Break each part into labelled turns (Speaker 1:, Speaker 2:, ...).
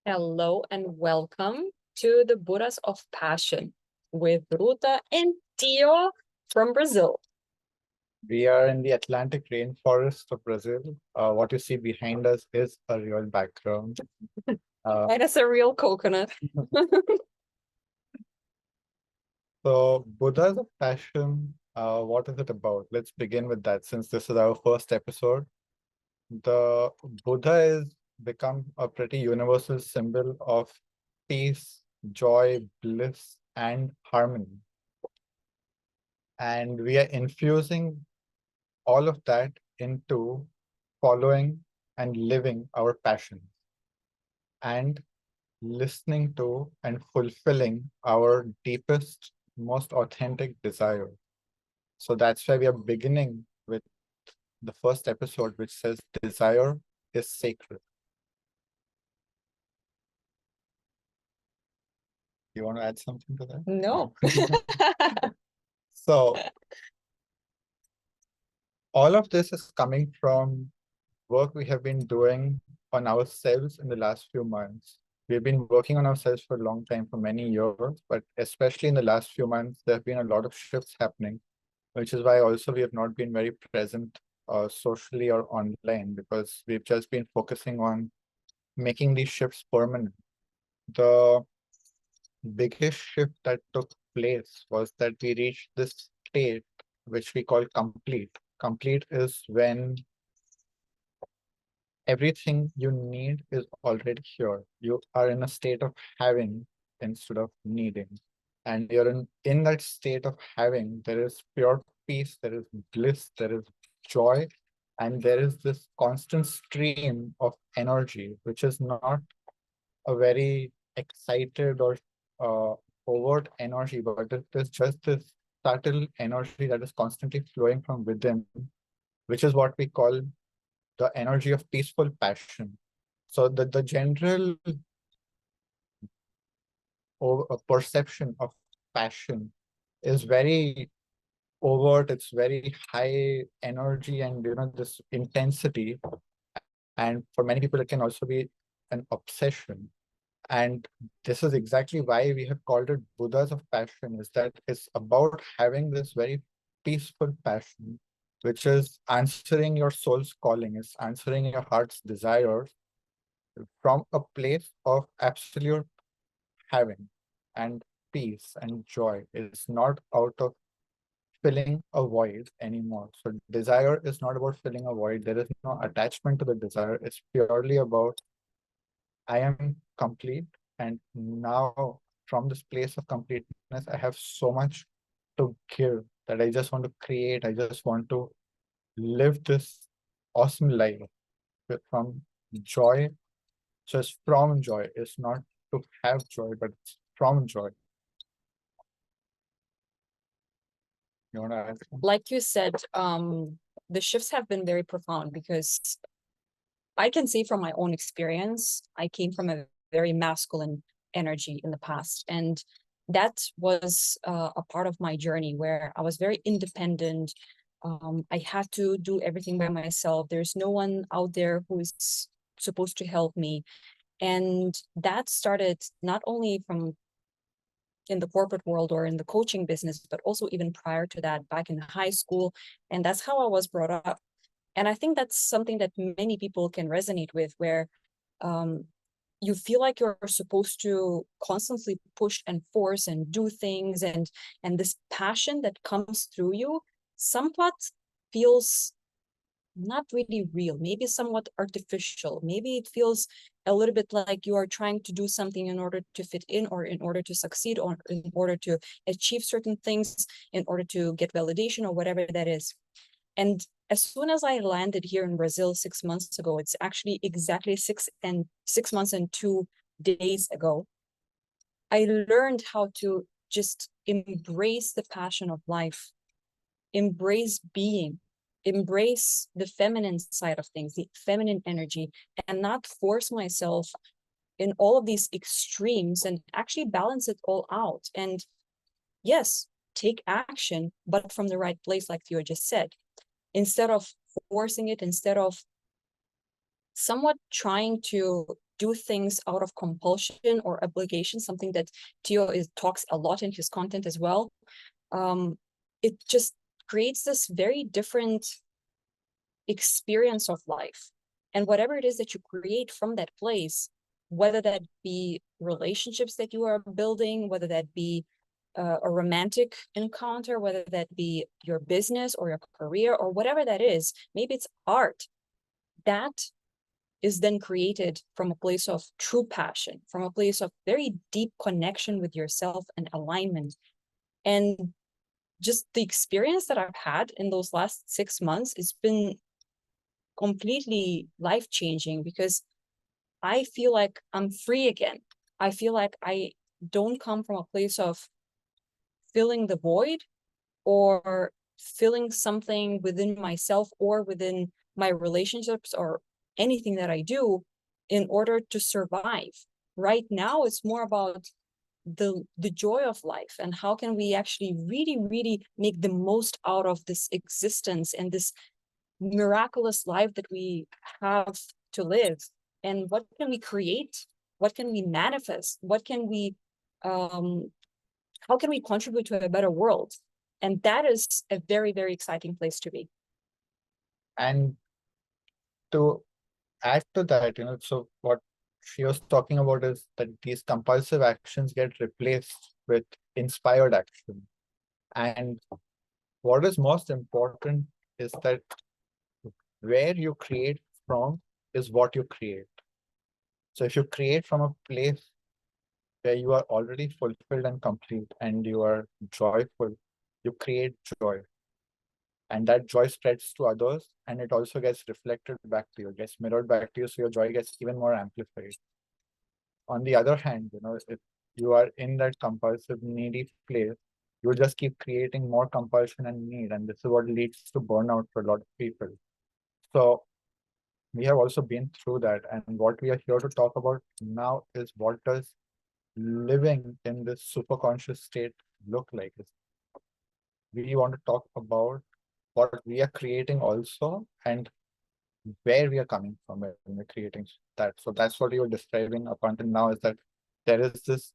Speaker 1: Hello and welcome to the Buddhas of Passion with Ruta and Tio from Brazil.
Speaker 2: We are in the Atlantic rainforest of Brazil. What you see behind us is a real background.
Speaker 1: And it's a real coconut.
Speaker 2: So, Buddhas of Passion, what is it about? Let's begin with that since this is our first episode. The Buddha is become a pretty universal symbol of peace, joy, bliss, and harmony. And we are infusing all of that into following and living our passions and listening to and fulfilling our deepest, most authentic desire. So that's why we are beginning with the first episode, which says desire is sacred. You want to add something to that?
Speaker 1: No.
Speaker 2: So all of this is coming from work we have been doing on ourselves in the last few months. We've been working on ourselves for a long time, for many years, but especially in the last few months, there have been a lot of shifts happening, which is why also we have not been very present socially or online, because we've just been focusing on making these shifts permanent. The biggest shift that took place was that we reached this state which we call complete. Complete is when everything you need is already here. You are in a state of having instead of needing. And you're in that state of having, there is pure peace, there is bliss, there is joy, and there is this constant stream of energy, which is not a very excited or uh, overt energy, but it is just this subtle energy that is constantly flowing from within, which is what we call the energy of peaceful passion. So the general perception of passion is very overt, it's very high energy and this intensity. And for many people, it can also be an obsession. And this is exactly why we have called it Buddhas of Passion, is that it's about having this very peaceful passion, which is answering your soul's calling, is answering your heart's desires from a place of absolute having and peace and joy. It's not out of filling a void anymore. So desire is not about filling a void. There is no attachment to the desire. It's purely about I am complete. And now from this place of completeness, I have so much to give that I just want to create. I just want to live this awesome life from joy. So it's from joy. It's not to have joy, but it's from joy. You want to add something?
Speaker 1: Like you said, the shifts have been very profound because I can say from my own experience, I came from a very masculine energy in the past. And that was a part of my journey where I was very independent. I had to do everything by myself. There's no one out there who is supposed to help me. And that started not only from in the corporate world or in the coaching business, but also even prior to that, back in high school. And that's how I was brought up. And I think that's something that many people can resonate with, where you feel like you're supposed to constantly push and force and do things, and this passion that comes through you somewhat feels not really real, maybe somewhat artificial. Maybe it feels a little bit like you are trying to do something in order to fit in, or in order to succeed, or in order to achieve certain things, in order to get validation or whatever that is. And as soon as I landed here in Brazil 6 months ago, it's actually exactly 6 months and 2 days ago, I learned how to just embrace the passion of life, embrace being, embrace the feminine side of things, the feminine energy, and not force myself in all of these extremes, and actually balance it all out. And yes, take action, but from the right place, like Theo just said. Instead of forcing it, instead of somewhat trying to do things out of compulsion or obligation, something that Tio talks a lot in his content as well. It just creates this very different experience of life. And whatever it is that you create from that place, whether that be relationships that you are building, whether that be a romantic encounter, whether that be your business or your career or whatever that is, maybe it's art, that is then created from a place of true passion, from a place of very deep connection with yourself and alignment. And just the experience that I've had in those last 6 months, it's been completely life-changing because I feel like I'm free again. I feel like I don't come from a place of filling the void or filling something within myself or within my relationships or anything that I do in order to survive. Right now, it's more about the joy of life and how can we actually really make the most out of this existence and this miraculous life that we have to live, and what can we create, what can we manifest, what can we how can we contribute to a better world. And that is a very exciting place to be.
Speaker 2: And to add to that, so what she was talking about is that these compulsive actions get replaced with inspired action. And what is most important is that where you create from is what you create. So if you create from a place where you are already fulfilled and complete and you are joyful, you create joy. And that joy spreads to others and it also gets reflected back to you, gets mirrored back to you, so your joy gets even more amplified. On the other hand, if you are in that compulsive, needy place, you'll just keep creating more compulsion and need, and this is what leads to burnout for a lot of people. So we have also been through that, and what we are here to talk about now is what does living in this super conscious state look like. We want to talk about what we are creating also and where we are coming from when we're creating that. So that's what you're describing up until now, is that there is this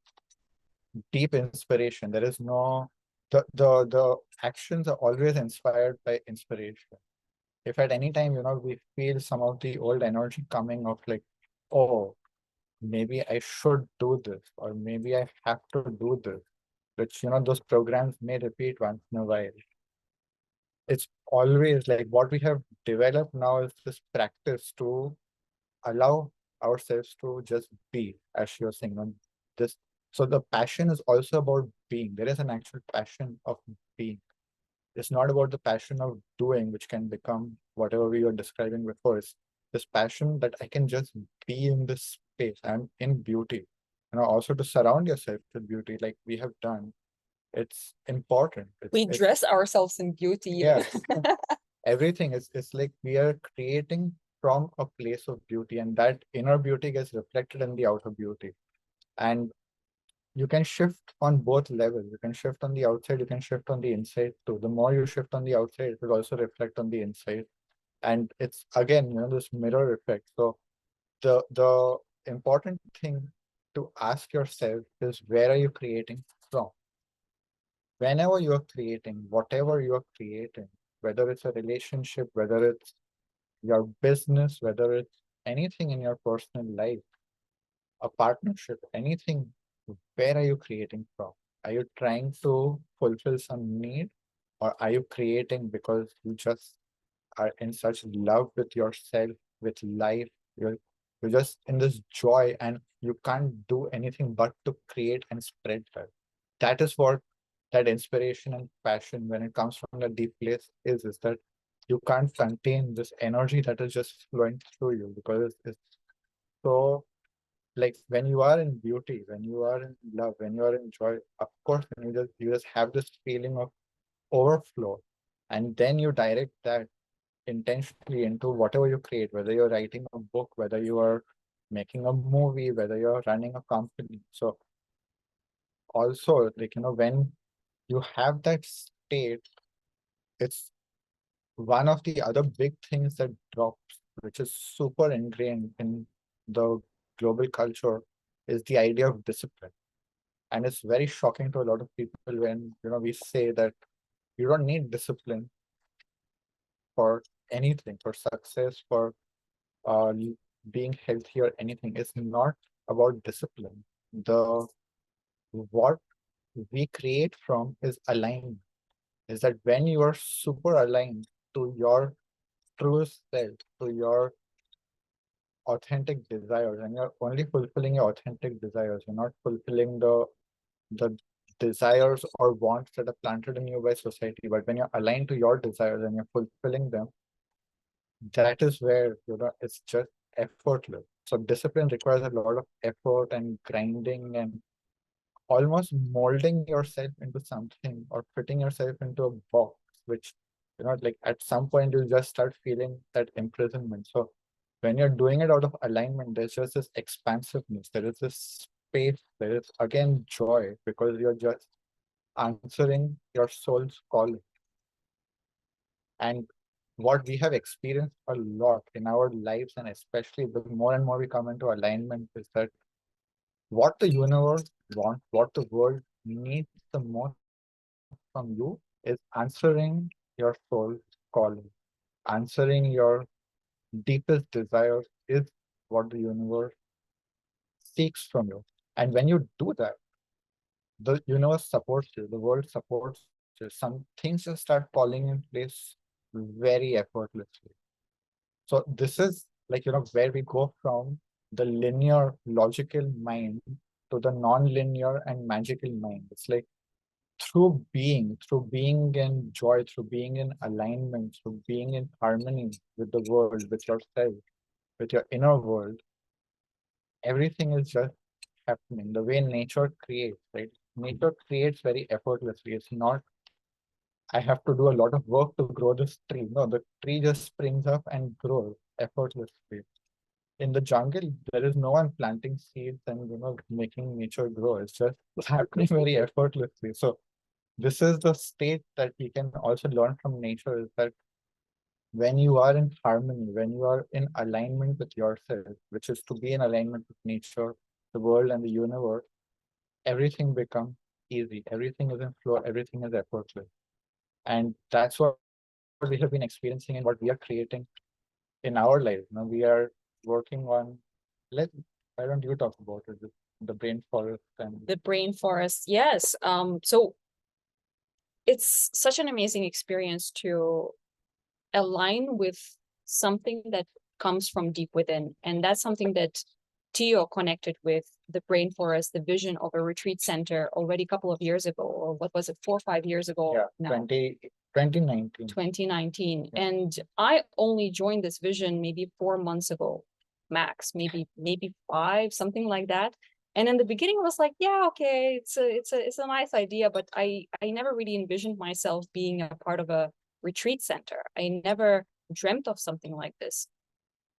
Speaker 2: deep inspiration. There is no the actions are always inspired by inspiration. If at any time, we feel some of the old energy coming of like, oh, maybe I should do this, or maybe I have to do this, which, those programs may repeat once in a while. It's always like what we have developed now is this practice to allow ourselves to just be, as she was saying, this. So the passion is also about being. There is an actual passion of being. It's not about the passion of doing, which can become whatever we were describing before. It's this passion that I can just be in this space. I'm in beauty. Also to surround yourself with beauty, like we have done. It's important.
Speaker 1: We dress ourselves in beauty.
Speaker 2: Yeah. Everything is, it's like we are creating from a place of beauty, and that inner beauty gets reflected in the outer beauty. And you can shift on both levels. You can shift on the outside, you can shift on the inside too. The more you shift on the outside, it will also reflect on the inside. And it's again, this mirror effect. So the important thing to ask yourself is, where are you creating from? Whenever you're creating, whatever you're creating, whether it's a relationship, whether it's your business, whether it's anything in your personal life, a partnership, anything, where are you creating from? Are you trying to fulfill some need, or are you creating because you just are in such love with yourself, with life? You're just in this joy and you can't do anything but to create and spread that. That is what that inspiration and passion, when it comes from the deep place, is that you can't contain this energy that is just flowing through you, because it's so, like, when you are in beauty, when you are in love, when you are in joy, of course, when you just have this feeling of overflow, and then you direct that intentionally into whatever you create, whether you're writing a book, whether you are making a movie, whether you're running a company. So also, like, when you have that state, it's one of the other big things that drops, which is super ingrained in the global culture is the idea of discipline. And it's very shocking to a lot of people when, we say that you don't need discipline for anything, for success, for uh, being healthy or anything. It's not about discipline. What we create from is alignment. Is that when you are super aligned to your true self, to your authentic desires, and you're only fulfilling your authentic desires, you're not fulfilling the desires or wants that are planted in you by society. But when you're aligned to your desires and you're fulfilling them, that is where it's just effortless. So discipline requires a lot of effort and grinding and almost molding yourself into something or fitting yourself into a box, which like at some point you just start feeling that imprisonment. So when you're doing it out of alignment, there's just this expansiveness, there is this space, there is again joy, because you're just answering your soul's calling. And what we have experienced a lot in our lives, and especially the more and more we come into alignment, is that what the universe wants, what the world needs the most from you is answering your soul's calling. Answering your deepest desires is what the universe seeks from you. And when you do that, the universe supports you, the world supports you. Some things just start falling in place very effortlessly. So this is like, where we go from the linear, logical mind to the non-linear and magical mind. It's like through being in joy, through being in alignment, through being in harmony with the world, with yourself, with your inner world, everything is just happening the way nature creates, right? Nature creates very effortlessly. It's not, I have to do a lot of work to grow this tree. No, the tree just springs up and grows effortlessly. In the jungle, there is no one planting seeds and making nature grow. It's just happening very effortlessly. So this is the state that we can also learn from nature, is that when you are in harmony, when you are in alignment with yourself, which is to be in alignment with nature, the world, and the universe, everything becomes easy. Everything is in flow. Everything is effortless. And that's what we have been experiencing and what we are creating in our life. We are working on, why don't you talk about it, the brain forest and
Speaker 1: The brain forest, yes. So it's such an amazing experience to align with something that comes from deep within. And that's something that Tio connected with, the brain forest, the vision of a retreat center already a couple of years ago, or what was it, 4 or 5 years ago?
Speaker 2: yeah,
Speaker 1: now.
Speaker 2: 2019.
Speaker 1: 2019.
Speaker 2: Yeah.
Speaker 1: And I only joined this vision maybe 4 months ago, max, maybe 5, something like that. And in the beginning, I was like, yeah, okay, it's a nice idea, but I never really envisioned myself being a part of a retreat center. I never dreamt of something like this,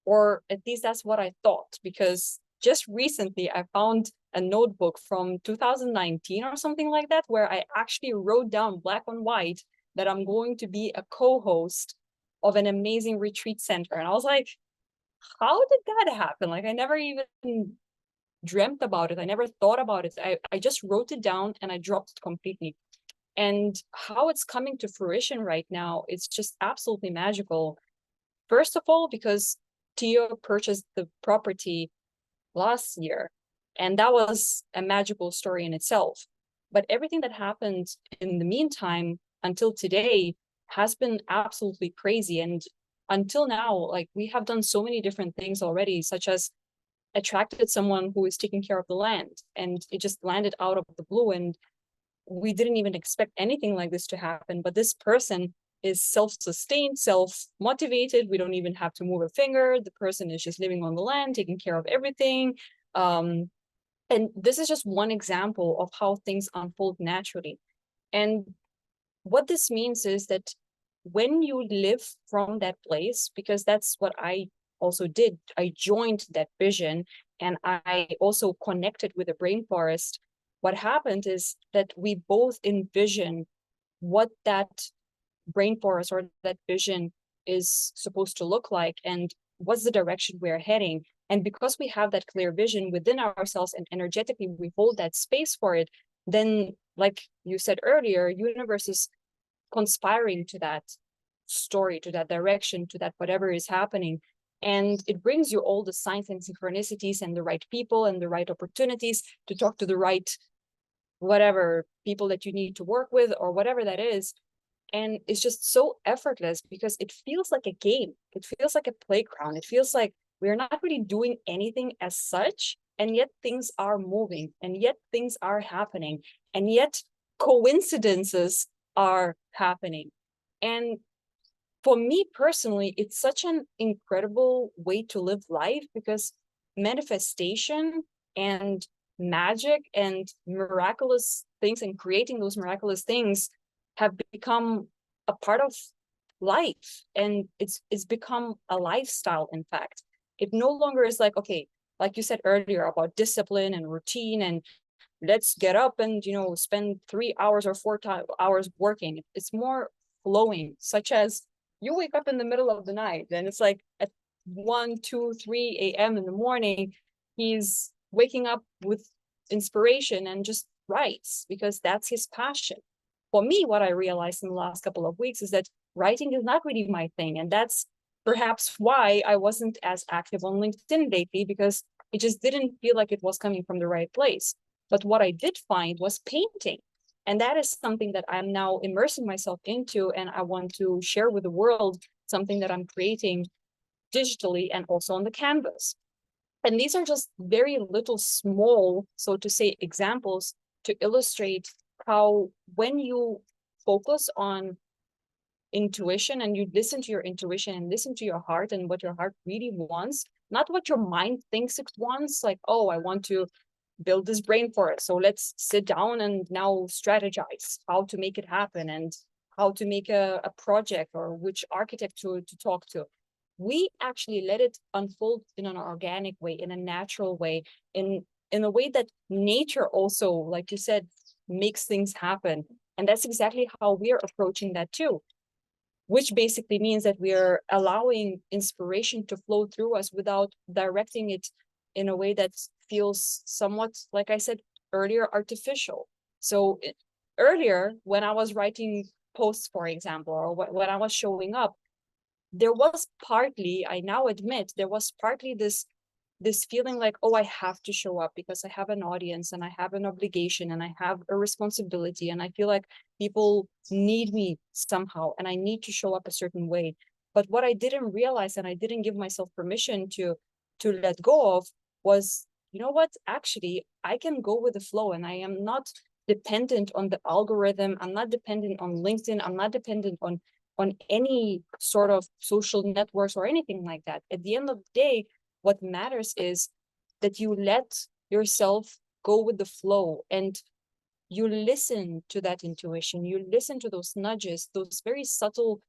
Speaker 1: or at least that's what I thought, because just recently I found a notebook from 2019 or something like that, where I actually wrote down black on white that I'm going to be a co-host of an amazing retreat center. And I was like, how did that happen? Like, I never even dreamt about it. I never thought about it. I just wrote it down and I dropped it completely. And how it's coming to fruition right now, it's just absolutely magical. First of all, because Tio purchased the property last year, and that was a magical story in itself. But everything that happened in the meantime until today has been absolutely crazy. And until now, like, we have done so many different things already, such as attracted someone who is taking care of the land, and it just landed out of the blue, and we didn't even expect anything like this to happen. But this person is self-sustained, self-motivated. We don't even have to move a finger. The person is just living on the land, taking care of everything. And this is just one example of how things unfold naturally. And what this means is that when you live from that place, because that's what I also did, I joined that vision and I also connected with the brain forest. What happened is that we both envision what that brain forest or that vision is supposed to look like and what's the direction we're heading. And because we have that clear vision within ourselves and energetically we hold that space for it, then like you said earlier, universe is conspiring to that story, to that direction, to that whatever is happening. And it brings you all the signs and synchronicities and the right people and the right opportunities to talk to the right whatever people that you need to work with or whatever that is. And it's just so effortless because it feels like a game. It feels like a playground. It feels like we're not really doing anything as such, and yet things are moving, and yet things are happening, and yet coincidences are happening. And for me personally, it's such an incredible way to live life because manifestation and magic and miraculous things and creating those miraculous things have become a part of life, and it's become a lifestyle. In fact, it no longer is like, okay, like you said earlier about discipline and routine and let's get up and spend 3 hours or 4 hours working. It's more flowing, such as you wake up in the middle of the night and it's like at 1, 2, 3 a.m. in the morning, he's waking up with inspiration and just writes because that's his passion. For me, what I realized in the last couple of weeks is that writing is not really my thing. And that's perhaps why I wasn't as active on LinkedIn lately, because it just didn't feel like it was coming from the right place. But what I did find was painting. And that is something that I'm now immersing myself into. And I want to share with the world something that I'm creating digitally and also on the canvas. And these are just very little small, so to say, examples to illustrate how when you focus on intuition and you listen to your intuition and listen to your heart and what your heart really wants, not what your mind thinks it wants, like, oh, I want to build this brain forest, so let's sit down and now strategize how to make it happen and how to make a project or which architect to talk to. We actually let it unfold in an organic way, in a natural way, in a way that nature also, like you said, makes things happen. And that's exactly how we're approaching that too, which basically means that we're allowing inspiration to flow through us without directing it in a way that feels somewhat, like I said earlier, artificial. So earlier, when I was writing posts, for example, or when I was showing up, there was partly, I now admit, there was partly this feeling like, oh, I have to show up because I have an audience and I have an obligation and I have a responsibility and I feel like people need me somehow and I need to show up a certain way. But what I didn't realize and I didn't give myself permission to let go of was, you know what, actually, I can go with the flow and I am not dependent on the algorithm. I'm not dependent on LinkedIn. I'm not dependent on any sort of social networks or anything like that. At the end of the day, what matters is that you let yourself go with the flow and you listen to that intuition. You listen to those nudges, those very subtle,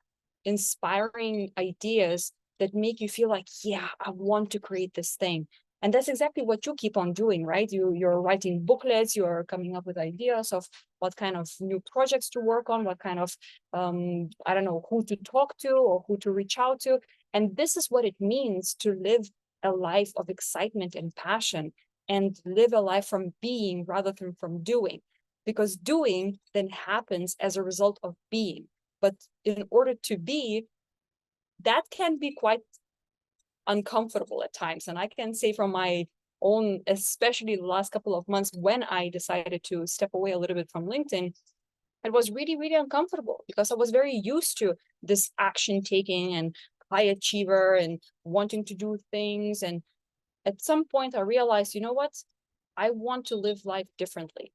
Speaker 1: inspiring ideas that make you feel like, yeah, I want to create this thing. And that's exactly what you keep on doing, right? You're writing booklets, you're coming up with ideas of what kind of new projects to work on, what kind of, I don't know, who to talk to or who to reach out to. And this is what it means to live a life of excitement and passion and live a life from being rather than from doing. Because doing then happens as a result of being. But in order to be, that can be quite uncomfortable at times. And I can say from my own, especially the last couple of months when I decided to step away a little bit from LinkedIn, it was really, really uncomfortable because I was very used to this action taking and high achiever and wanting to do things. And at some point I realized, you know what? I want to live life differently.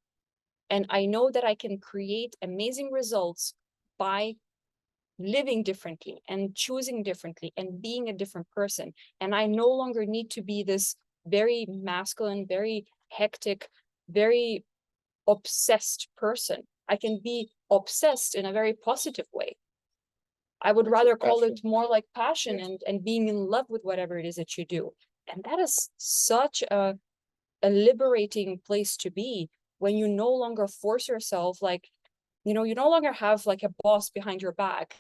Speaker 1: And I know that I can create amazing results by living differently and choosing differently and being a different person. And I no longer need to be this very masculine, very hectic, very obsessed person. I can be obsessed in a very positive way. I would rather call it more like passion and being in love with whatever it is that you do. And that is such a liberating place to be when you no longer force yourself, like, you no longer have like a boss behind your back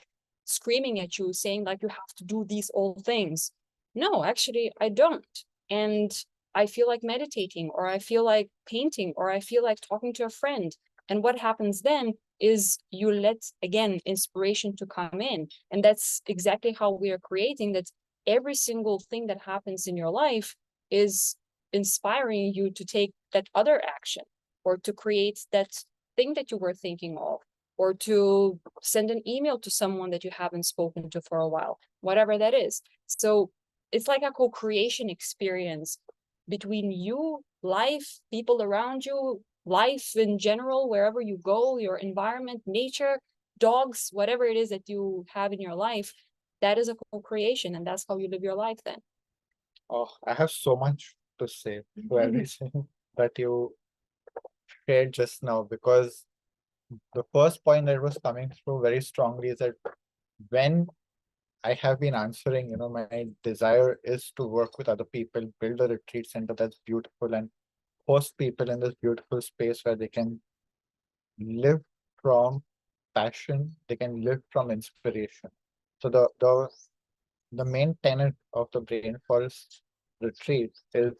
Speaker 1: screaming at you saying like you have to do these old things. No, actually, I don't. and I feel like meditating, or I feel like painting, or I feel like talking to a friend. And what happens then is you let, again, inspiration to come in. And that's exactly how we are creating that. Every single thing that happens in your life is inspiring you to take that other action, or to create that thing that you were thinking of, or to send an email to someone that you haven't spoken to for a while, whatever that is. So it's like a co-creation experience between you, life, people around you, life in general, wherever you go, your environment, nature, dogs, whatever it is that you have in your life. That is a co-creation, and that's how you live your life then.
Speaker 2: Oh, I have so much to say to everything that you shared just now, because the first point that was coming through very strongly is that when I have been answering, my desire is to work with other people, build a retreat center that's beautiful, and host people in this beautiful space where they can live from passion, they can live from inspiration. So the main tenet of the Brain Forest retreat is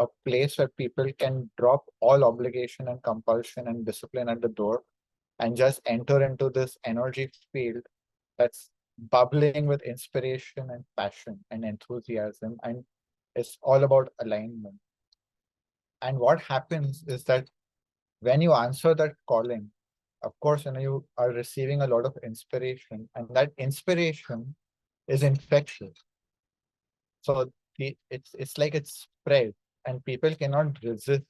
Speaker 2: a place where people can drop all obligation and compulsion and discipline at the door and just enter into this energy field that's bubbling with inspiration and passion and enthusiasm, and it's all about alignment. And what happens is that when you answer that calling, of course, you are receiving a lot of inspiration, and that inspiration is infectious. So it's like it's spread, and people cannot resist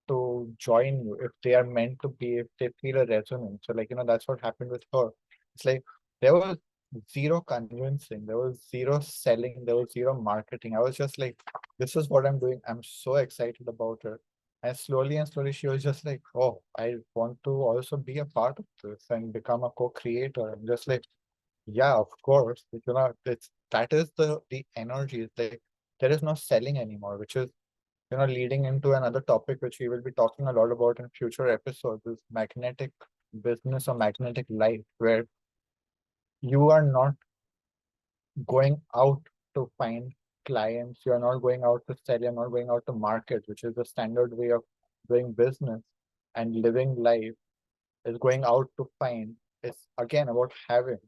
Speaker 2: to join you if they are meant to be, if they feel a resonance. So that's what happened with her. It's like there was zero convincing, there was zero selling, there was zero marketing. I was just like, this is what I'm doing. I'm so excited about it. And and slowly she was just like, oh, I want to also be a part of this and become a co-creator. I'm just like, yeah, of course. That is the energy. It's like there is no selling anymore, which is leading into another topic which we will be talking a lot about in future episodes, is magnetic business or magnetic life, where you are not going out to find clients, you are not going out to sell, you're not going out to market, which is the standard way of doing business and living life, is going out to find. It's again about having.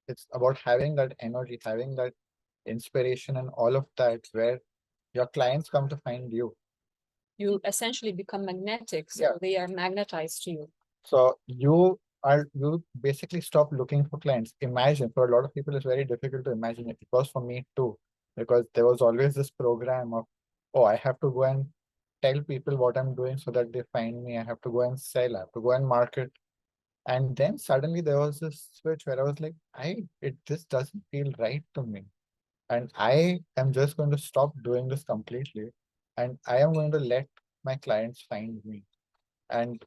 Speaker 2: It's about having that energy, having that inspiration and all of that, where your clients come to find you.
Speaker 1: You essentially become magnetic, so
Speaker 2: Yeah.
Speaker 1: they are magnetized to you.
Speaker 2: So you basically stop looking for clients. Imagine, for a lot of people, it's very difficult to imagine it. It was for me too, because there was always this program of, oh, I have to go and tell people what I'm doing so that they find me. I have to go and sell, I have to go and market. And then suddenly there was this switch where I was like, it just doesn't feel right to me. And I am just going to stop doing this completely. And I am going to let my clients find me. And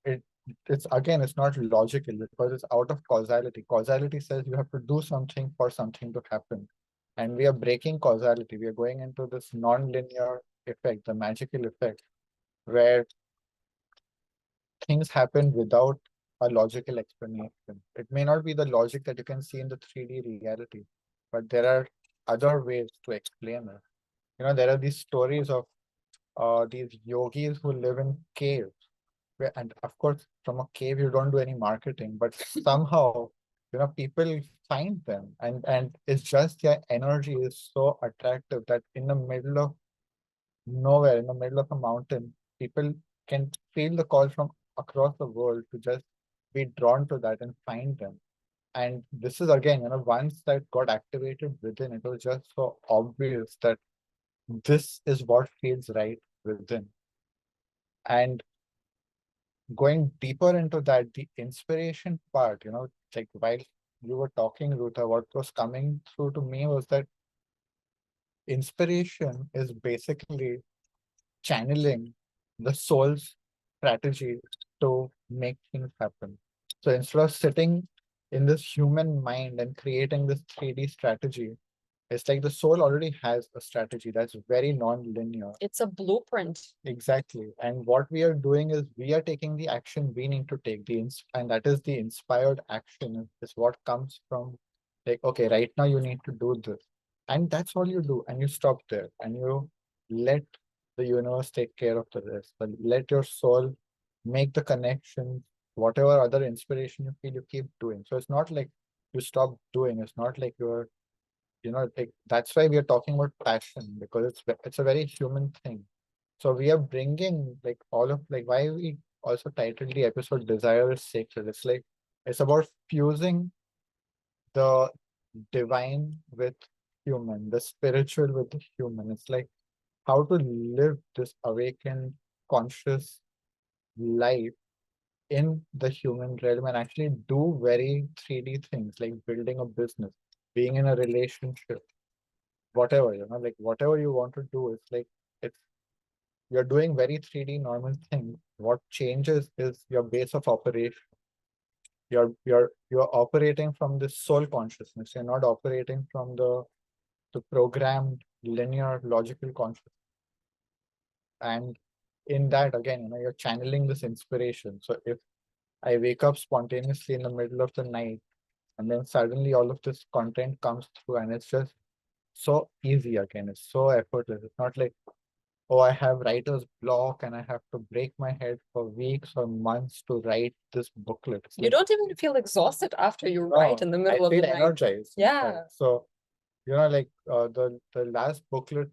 Speaker 2: it it's not logical, because it's out of causality. Causality says you have to do something for something to happen. And we are breaking causality. We are going into this non-linear effect, the magical effect, where things happen without a logical explanation. It may not be the logic that you can see in the 3D reality, but there are other ways to explain it. There are these stories of these yogis who live in caves. And of course, from a cave, you don't do any marketing, but somehow, people find them, and it's just their energy is so attractive that in the middle of nowhere, in the middle of a mountain, people can feel the call from across the world to just be drawn to that and find them. And this is again, once that got activated within, it was just so obvious that this is what feels right within. And going deeper into that, the inspiration part, like while you were talking, Ruta, what was coming through to me was that inspiration is basically channeling the soul's strategy to make things happen. So instead of sitting in this human mind and creating this 3D strategy, it's like the soul already has a strategy that's very non-linear.
Speaker 1: It's a blueprint.
Speaker 2: Exactly. And what we are doing is we are taking the action we need to take, and that is the inspired action is what comes from, like, okay, right now you need to do this. And that's all you do. And you stop there and you let the universe take care of the rest. But let your soul make the connection, whatever other inspiration you feel, you keep doing. So it's not like you stop doing. It's not like you're, like that's why we are talking about passion, because it's a very human thing. So we are bringing like all of like why we also titled the episode Desire is Sacred. It's like it's about fusing the divine with human, the spiritual with the human. It's like how to live this awakened, conscious life in the human realm and actually do very 3D things like building a business, being in a relationship, whatever, like whatever you want to do, it's like it's you're doing very 3D normal things. What changes is your base of operation. You're operating from the soul consciousness. You're not operating from the programmed linear logical consciousness. And in that again, you're channeling this inspiration. So if I wake up spontaneously in the middle of the night and then suddenly all of this content comes through and it's just so easy again, it's so effortless. It's not like, oh, I have writer's block and I have to break my head for weeks or months to write this booklet. It's
Speaker 1: You
Speaker 2: like,
Speaker 1: don't even feel exhausted after you write in the middle
Speaker 2: I
Speaker 1: of the
Speaker 2: feel
Speaker 1: night.
Speaker 2: energized.
Speaker 1: Yeah.
Speaker 2: So, like the last booklet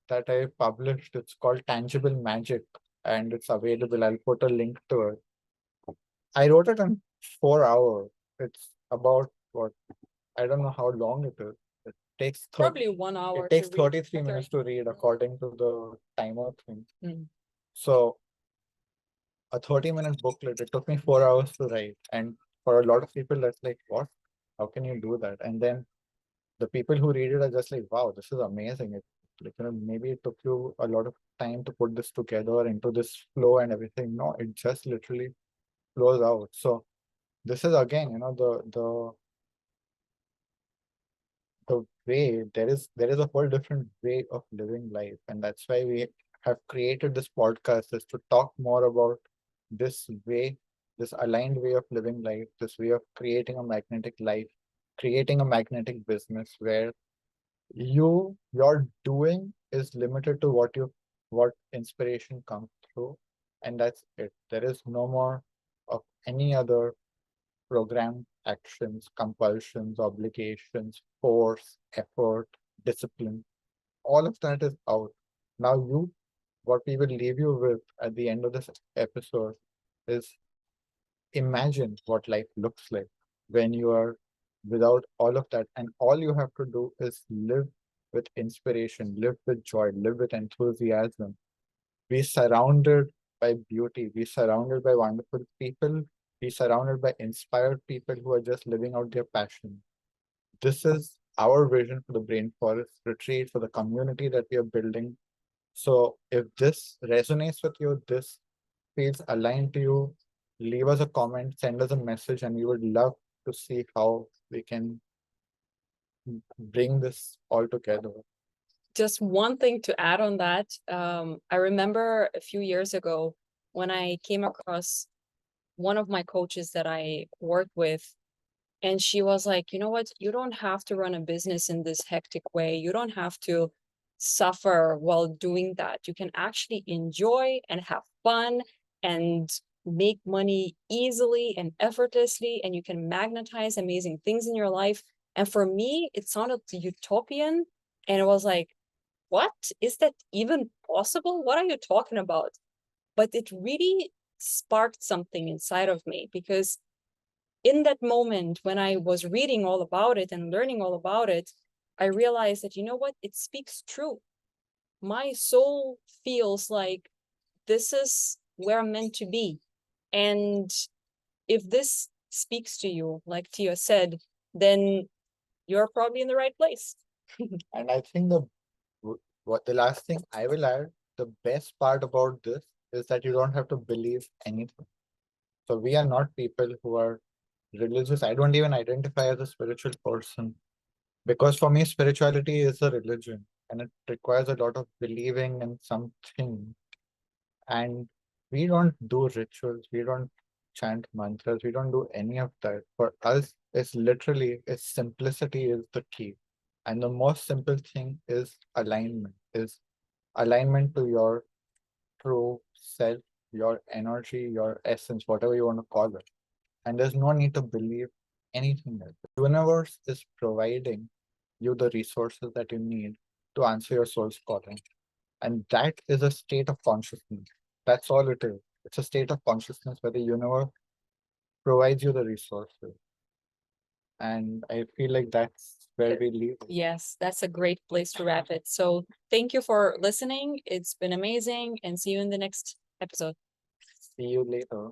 Speaker 2: that I published, it's called Tangible Magic and it's available. I'll put a link to it. I wrote it in 4 hours. It's about what, I don't know how long it is. It takes
Speaker 1: Probably 1 hour.
Speaker 2: it takes
Speaker 1: to read.
Speaker 2: 33 minutes to read according to the timer thing.
Speaker 1: Mm.
Speaker 2: So a 30-minute booklet, it took me 4 hours to write. And for a lot of people, that's like, what? How can you do that? And then the people who read it are just like, wow, this is amazing. Like, maybe it took you a lot of time to put this together into this flow and everything. No, it just literally flows out. So this is again, the way there is a whole different way of living life, and that's why we have created this podcast, is to talk more about this way, this aligned way of living life, this way of creating a magnetic life, creating a magnetic business where your doing is limited to what inspiration comes through, and that's it. There is no more of any other programmed actions, compulsions, obligations, force, effort, discipline. All of that is out. Now, what we will leave you with at the end of this episode is imagine what life looks like when you are without all of that. And all you have to do is live with inspiration, live with joy, live with enthusiasm. Be surrounded by beauty, be surrounded by wonderful people, be surrounded by inspired people who are just living out their passion. This is our vision for the Brain Forest retreat, for the community that we are building. So if this resonates with you, this feels aligned to you, leave us a comment, send us a message, and we would love to see how we can bring this all together.
Speaker 1: Just one thing to add on that. I remember a few years ago when I came across one of my coaches that I work with, and she was like, you know what, you don't have to run a business in this hectic way. You don't have to suffer while doing that. You can actually enjoy and have fun and make money easily and effortlessly, and you can magnetize amazing things in your life. And for me, it sounded utopian. And it was like, what? Is that even possible? What are you talking about? But it really sparked something inside of me, because in that moment when I was reading all about it and learning all about it, I realized that, you know what, it speaks true. My soul feels like this is where I'm meant to be. And if this speaks to you, like Tia said, then you're probably in the right place.
Speaker 2: And I think the last thing I will add, the best part about this is that you don't have to believe anything. So we are not people who are religious. I don't even identify as a spiritual person, because for me, spirituality is a religion and it requires a lot of believing in something. And we don't do rituals, we don't chant mantras, we don't do any of that. For us, it's literally, its simplicity is the key. And the most simple thing is alignment to your true self, your energy, your essence, whatever you want to call it. And there's no need to believe anything else. The universe is providing you the resources that you need to answer your soul's calling. And that is a state of consciousness. That's all it is. It's a state of consciousness where the universe provides you the resources. And I feel like that's where we live.
Speaker 1: Yes, that's a great place to wrap it. So thank you for listening. It's been amazing, and see you in the next episode.
Speaker 2: See you later.